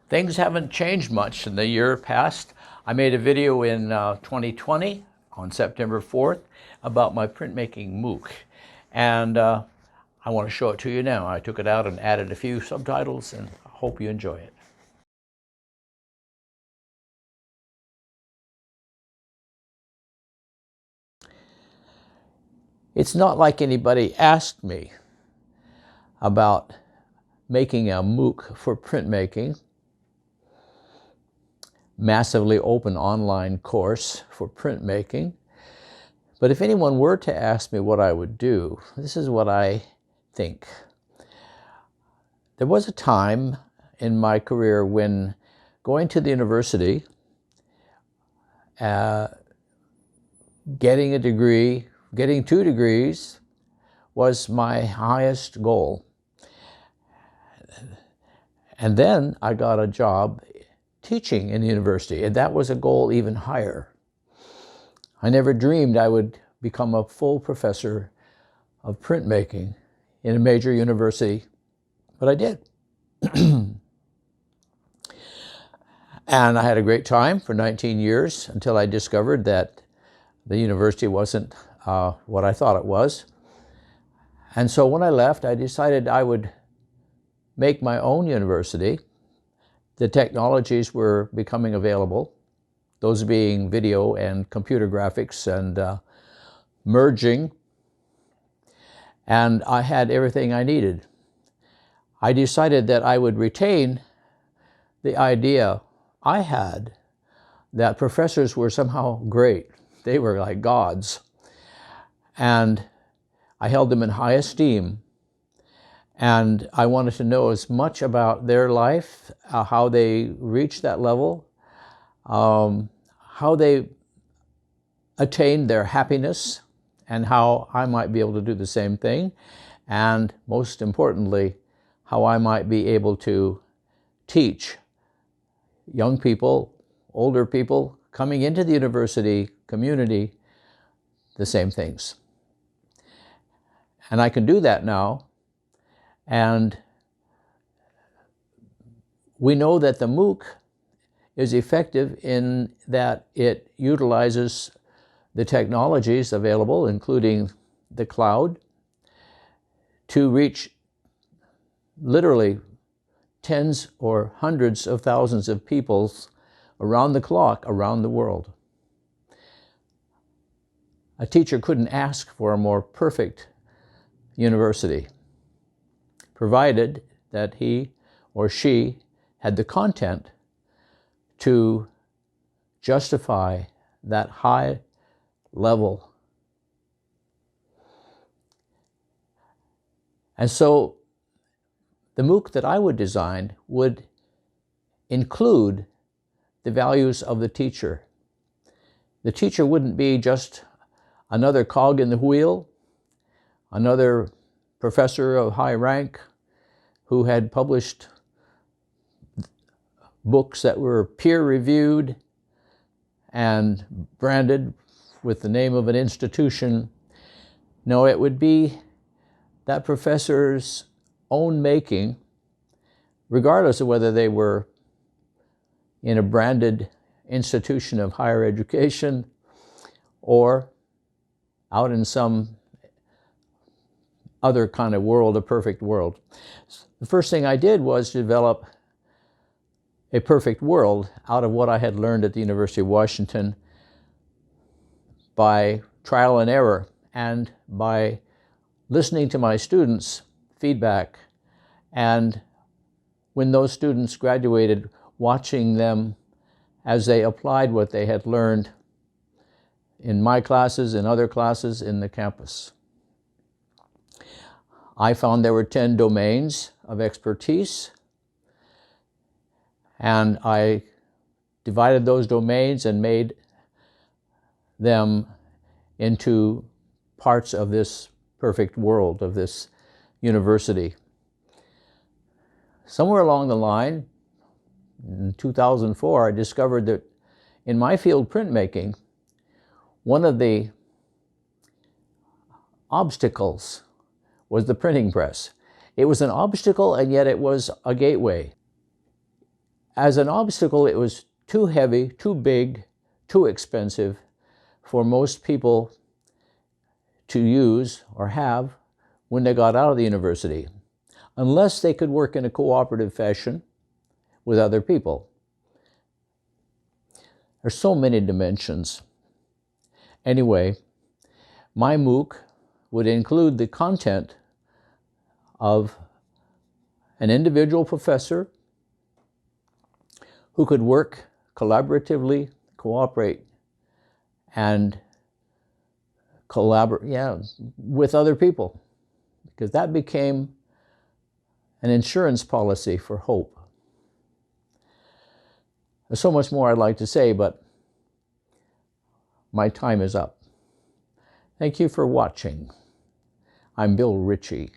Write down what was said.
Things haven't changed much in the year past. I made a video in 2020 on September 4th about my printmaking MOOC, and I want to show it to you now. I took it out and added a few subtitles, and I hope you enjoy it. It's not like anybody asked me about making a MOOC for printmaking, massively open online course for printmaking. But if anyone were to ask me what I would do, this is what I think. There was a time in my career when going to the university, getting a degree, getting 2 degrees was my highest goal. And then I got a job teaching in the university, and that was a goal even higher. I never dreamed I would become a full professor of printmaking in a major university, but I did. And I had a great time for 19 years until I discovered that the university wasn't what I thought it was. And so when I left, I decided I would make my own university. The technologies were becoming available, those being video and computer graphics and merging, and I had everything I needed. I decided that I would retain the idea I had that professors were somehow great. They were like gods, and I held them in high esteem. And I wanted to know as much about their life, how they reached that level, how they attained their happiness, and how I might be able to do the same thing. And most importantly, how I might be able to teach young people, older people coming into the university community the same things. And I can do that now. And we know that the MOOC is effective in that it utilizes the technologies available, including the cloud, to reach literally tens or hundreds of thousands of people around the clock, around the world. A teacher couldn't ask for a more perfect university, provided that he or she had the content to justify that high level. And so the MOOC that I would design would include the values of the teacher. The teacher wouldn't be just another cog in the wheel, another professor of high rank who had published books that were peer-reviewed and branded with the name of an institution. No, it would be that professor's own making, regardless of whether they were in a branded institution of higher education or out in some other kind of world, a perfect world. The first thing I did was develop a perfect world out of what I had learned at the University of Washington by trial and error and by listening to my students' feedback, and when those students graduated, watching them as they applied what they had learned in my classes, in other classes, in the campus. I found there were 10 domains of expertise, and I divided those domains and made them into parts of this perfect world, of this university. Somewhere along the line, in 2004, I discovered that in my field, printmaking, one of the obstacles was the printing press. It was an obstacle, and yet it was a gateway. as an obstacle, it was too heavy, too big, too expensive for most people to use or have when they got out of the university, unless they could work in a cooperative fashion with other people. There's so many dimensions. Anyway, my MOOC would include the content of an individual professor who could work collaboratively, cooperate, and collaborate, with other people, because that became an insurance policy for hope. There's so much more I'd like to say, but my time is up. Thank you for watching. I'm Bill Ritchie.